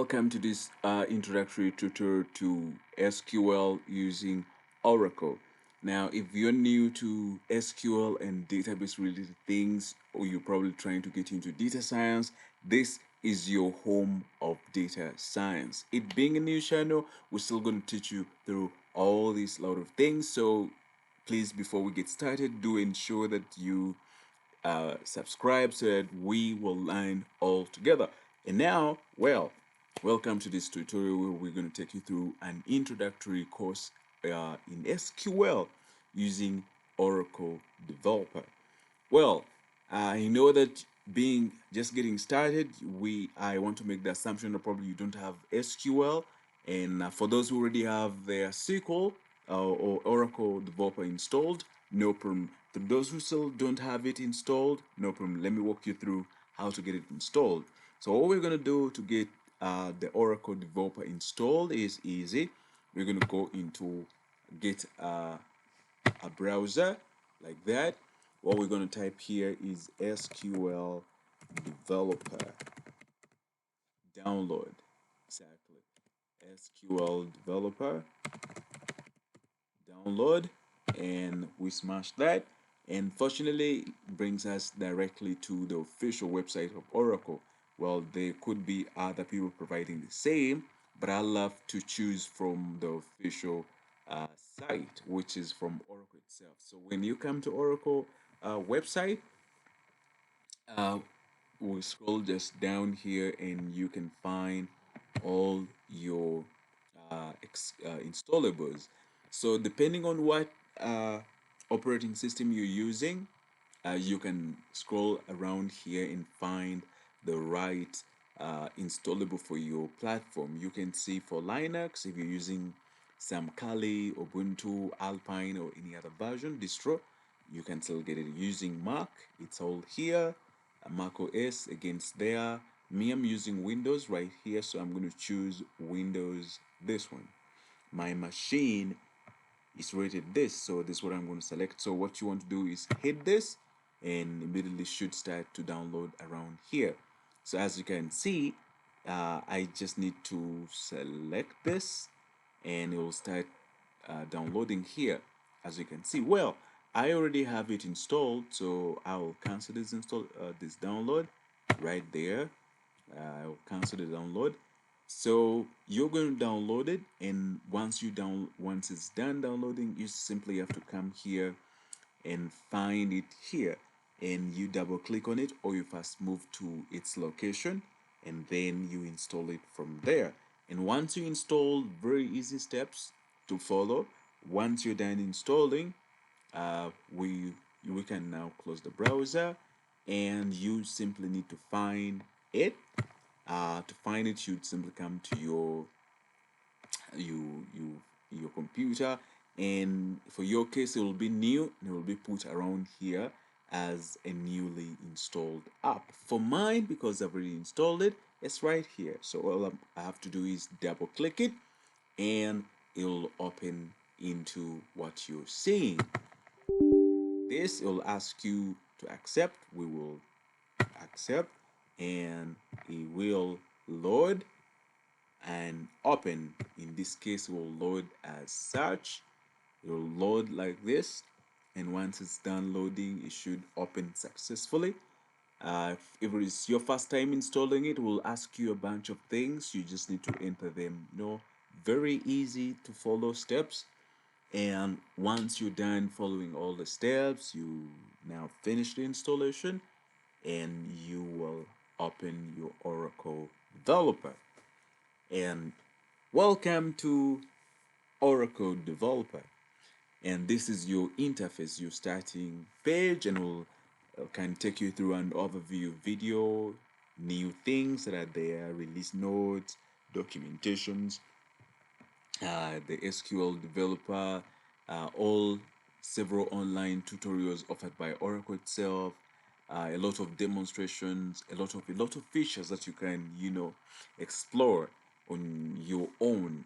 Welcome to this introductory tutorial to SQL using Oracle. Now, if you're new to SQL and database related things, or you're probably trying to get into data science, this is your home of data science. It being a new channel, we're still going to teach you through all these lot of things. So please, before we get started, do ensure that you subscribe so that we will learn all together. And now, welcome to this tutorial where we're going to take you through an introductory course in SQL using Oracle Developer. Well, I know that being just getting started, I want to make the assumption that probably you don't have SQL, and for those who already have their SQL or Oracle Developer installed, no problem. For those who still don't have it installed, no problem. Let me walk you through how to get it installed. So what we're gonna do to get the Oracle Developer installed is easy. We're gonna go into get a browser like that. What we're going to type here is SQL Developer download. Exactly. SQL Developer download, and we smash that. And fortunately, it brings us directly to the official website of Oracle. Well, there could be other people providing the same, but I love to choose from the official site, which is from Oracle itself. So when you come to Oracle website, uh, we'll scroll just down here, and you can find all your installables. So depending on what uh, operating system you're using, you can scroll around here and find the right installable for your platform. You can see for Linux, if you're using some Kali, Ubuntu, Alpine, or any other version distro, you can still get it using Mac. It's all here. Mac OS against there. Me, I'm using Windows right here, so I'm going to choose Windows, this one. My machine is rated this, so this is what I'm going to select. So what you want to do is hit this, and immediately should start to download around here. So as you can see, I just need to select this, and it will start downloading here. As you can see, well, I already have it installed, so I will cancel this download right there. I'll cancel the download. So you're going to download it, and once it's done downloading, you simply have to come here and find it here, and you double click on it, or you first move to its location, and then you install it from there. And once you install, very easy steps to follow. Once you're done installing, we can now close the browser, and you simply need to find it. To find it, you'd simply come to you you your computer, and for your case, it will be new, and it will be put around here as a newly installed app. For mine, because I've already installed it, it's right here. So all I have to do is double click it, and it will open into what you're seeing. This will ask you to accept. We will accept, and it will load and open. In this case, it will load as such. It will load like this, and once it's done loading, it should open successfully. If it is your first time installing it, will ask you a bunch of things. You just need to enter them. Very easy to follow steps. And once you're done following all the steps, you now finish the installation, and you will open your Oracle Developer. And welcome to Oracle Developer. And this is your interface, your starting page, and will can take you through an overview video, new things that are there, release notes, documentations, the SQL developer, all several online tutorials offered by Oracle itself, a lot of demonstrations, a lot of features that you can explore on your own.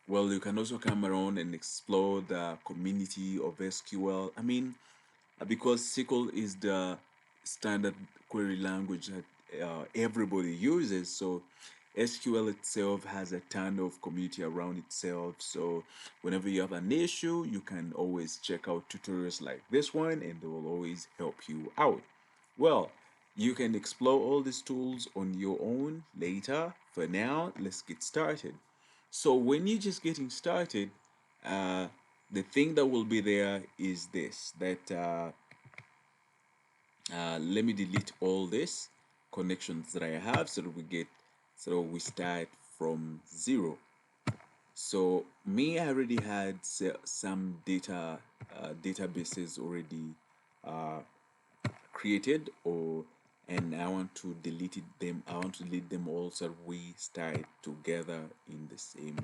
Well, you can also come around and explore the community of SQL. I mean, because SQL is the standard query language that everybody uses, so SQL itself has a ton of community around itself. So whenever you have an issue, you can always check out tutorials like this one and they will always help you out. Well, you can explore all these tools on your own later. For now, let's get started. So when you're just getting started, uh, the thing that will be there is this, that let me delete all this connections that I have so we start from zero. So me, I already had some databases already uh, created, or and I want to delete them. I want to delete them all so we start together in the same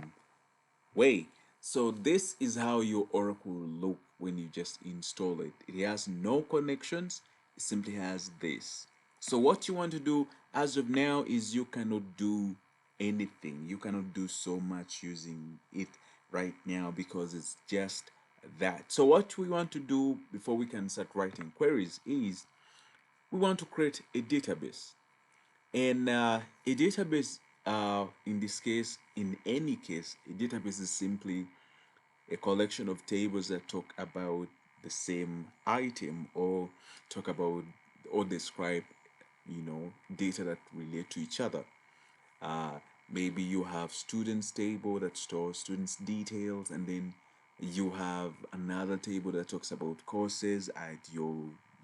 way. So this is how your Oracle will look when you just install it. It has no connections. It simply has this. So what you want to do as of now is you cannot do anything. You cannot do so much using it right now because it's just that. So what we want to do before we can start writing queries is we want to create a database. And a database, in this case, in any case, a database is simply a collection of tables that talk about the same item, or talk about or describe, data that relate to each other. uh, Maybe you have students table that stores students details, and then you have another table that talks about courses at your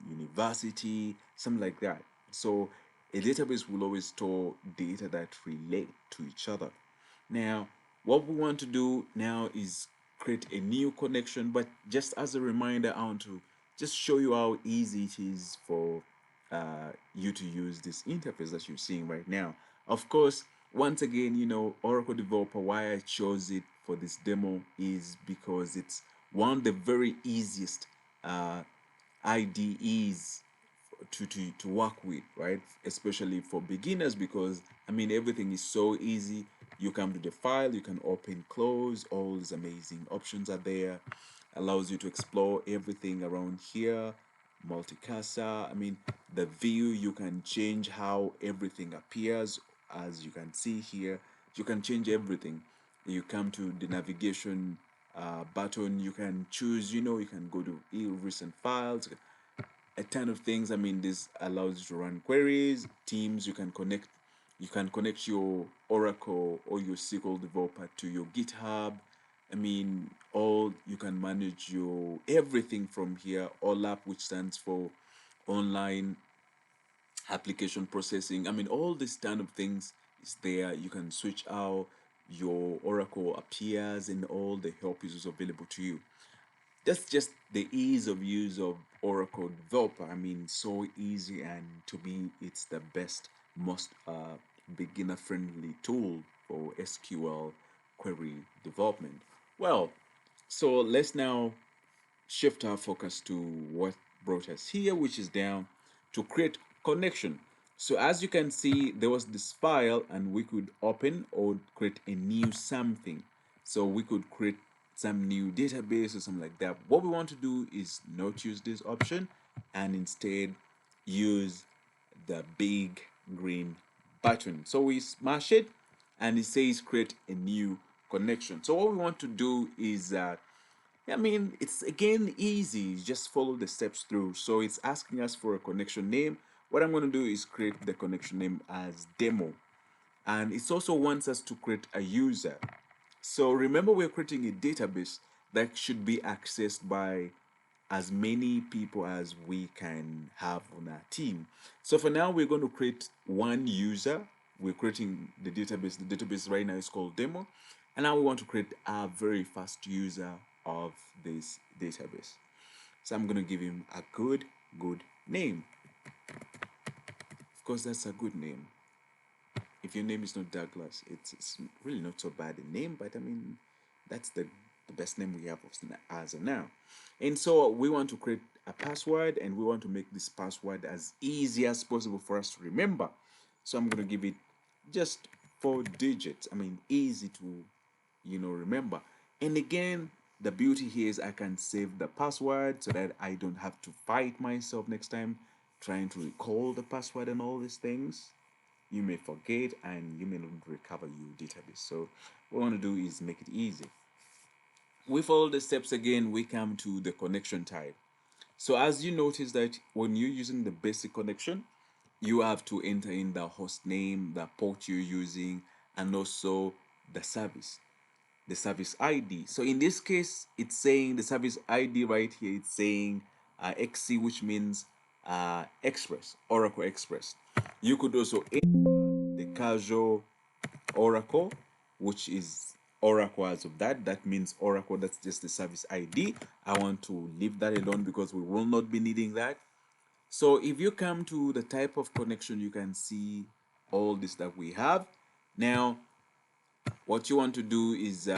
university, something like that. So a database will always store data that relate to each other. Now, what we want to do now is create a new connection, but just as a reminder, I want to just show you how easy it is for you to use this interface that you're seeing right now. Of course, once again, Oracle Developer, why I chose it for this demo is because it's one of the very easiest uh, IDEs to work with, right? Especially for beginners, because I mean everything is so easy. You come to the file, you can open, close, all these amazing options are there. Allows you to explore everything around here. Multi-cursor, I mean the view, you can change how everything appears. As you can see here, you can change everything. You come to the navigation button, you can choose, you can go to recent files, a ton of things. I mean, this allows you to run queries, teams. You can connect your Oracle or your SQL developer to your GitHub. I mean, all you can manage your everything from here. OLAP, which stands for online application processing. I mean, all these kind of things is there. You can switch out your Oracle appears and all the help is available to you. That's just the ease of use of Oracle Developer. I mean, so easy, and to me, it's the best, most beginner friendly tool for SQL query development. Well, so let's now shift our focus to what brought us here, which is down to create connection. So as you can see, there was this file and we could open or create a new something. So we could create some new database or something like that. What we want to do is not use this option and instead use the big green button. So we smash it and it says create a new connection. So what we want to do is I mean, it's again easy. You just follow the steps through. So it's asking us for a connection name. What I'm going to do is create the connection name as demo. And it also wants us to create a user. So remember, we're creating a database that should be accessed by as many people as we can have on our team. So for now, we're going to create one user. We're creating the database. The database right now is called demo. And now we want to create our very first user of this database. So I'm going to give him a good name. Of course, that's a good name. If your name is not Douglas, it's really not so bad a name, but I mean, that's the best name we have as of now. And so we want to create a password, and we want to make this password as easy as possible for us to remember. So I'm going to give it just 4 digits. I mean, easy to, remember. And again, the beauty here is I can save the password so that I don't have to fight myself next time trying to recall the password and all these things. you may forget and you may not recover your database. So what we want to do is make it easy. We follow the steps again, we come to the connection type. So as you notice that when you're using the basic connection, you have to enter in the host name, the port you're using, and also the service ID. So in this case, it's saying the service ID right here, it's saying XC, which means Express, Oracle Express. You could also enter the casual Oracle, which is Oracle as of that. That means Oracle, that's just the service ID. I want to leave that alone because we will not be needing that. So if you come to the type of connection, you can see all this that we have. Now, what you want to do is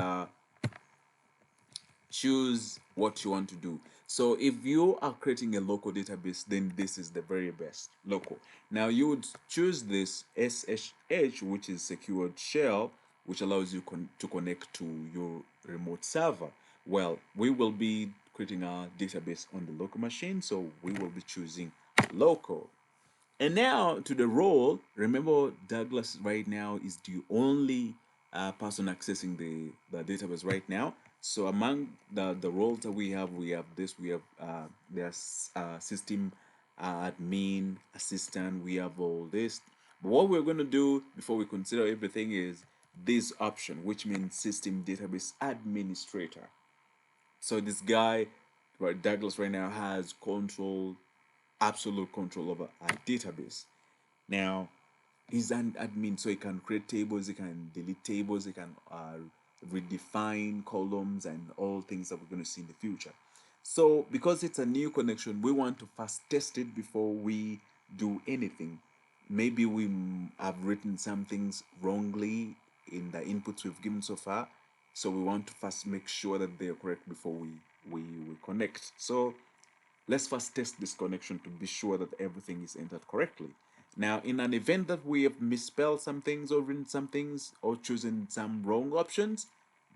choose what you want to do. So if you are creating a local database, then this is the very best, local. Now you would choose this SSH, which is secured shell, which allows you to connect to your remote server. Well, we will be creating our database on the local machine, so we will be choosing local. And now to the role. Remember, Douglas right now is the only person accessing the database right now. So among the roles that we have this, we have there's system admin, assistant, we have all this. But what we're going to do before we consider everything is this option, which means system database administrator. So this guy, right, Douglas right now has absolute control over a database. Now, he's an admin, so he can create tables, he can delete tables, he can redefine columns and all things that we're going to see in the future. So, because it's a new connection, we want to first test it before we do anything. Maybe we have written some things wrongly in the inputs we've given so far, so we want to first make sure that they're correct before we connect. So let's first test this connection to be sure that everything is entered correctly. Now, in an event that we have misspelled some things or written some things or chosen some wrong options,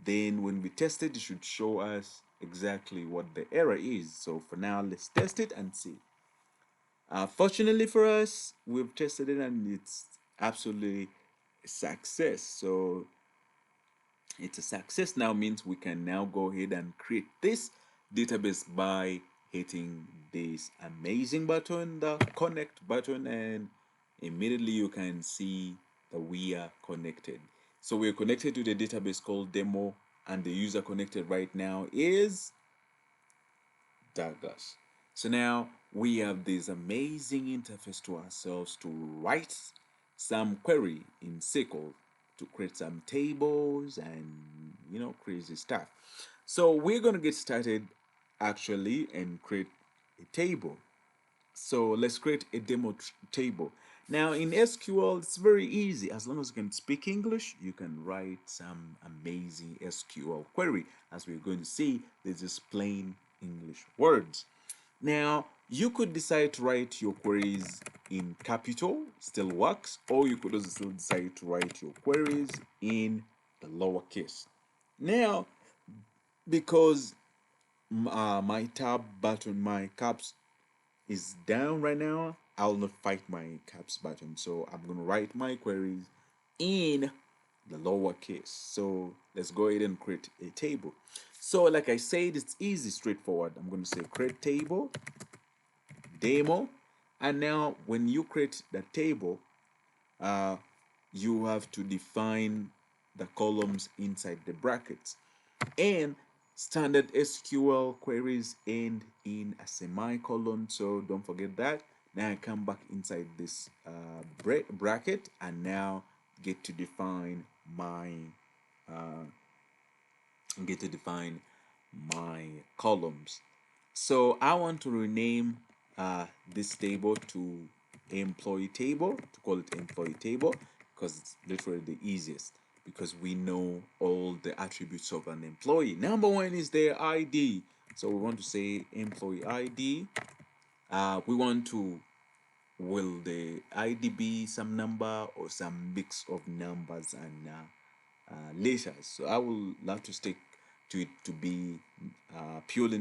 then when we test it, it should show us exactly what the error is. So for now, let's test it and see. Fortunately for us, we've tested it and it's absolutely a success. So it's a success now means we can now go ahead and create this database by hitting this amazing button, the connect button, and immediately you can see that we are connected. So we're connected to the database called demo, and the user connected right now is Douglas. So now we have this amazing interface to ourselves to write some query in SQL to create some tables and crazy stuff. So we're going to get started actually and create a table. So let's create a demo table. Now in SQL, it's very easy. As long as you can speak English, you can write some amazing SQL query. As we're going to see, there's just plain English words. Now, you could decide to write your queries in capital, still works, or you could also still decide to write your queries in the lowercase. Now, because my tab button, my caps is down right now, I'll not fight my caps button. So I'm going to write my queries in the lowercase. So let's go ahead and create a table. So like I said, it's easy, straightforward. I'm going to say create table, demo. And now when you create the table, you have to define the columns inside the brackets. And standard SQL queries end in a semicolon, so don't forget that. Now I come back inside this bracket and now get to define my columns. So I want to rename this table to employee table, to call it employee table, because it's literally the easiest, because we know all the attributes of an employee. Number one is their ID. So we want to say employee ID. We want to, will the ID be some number or some mix of numbers and letters? So I will love to stick to it to be purely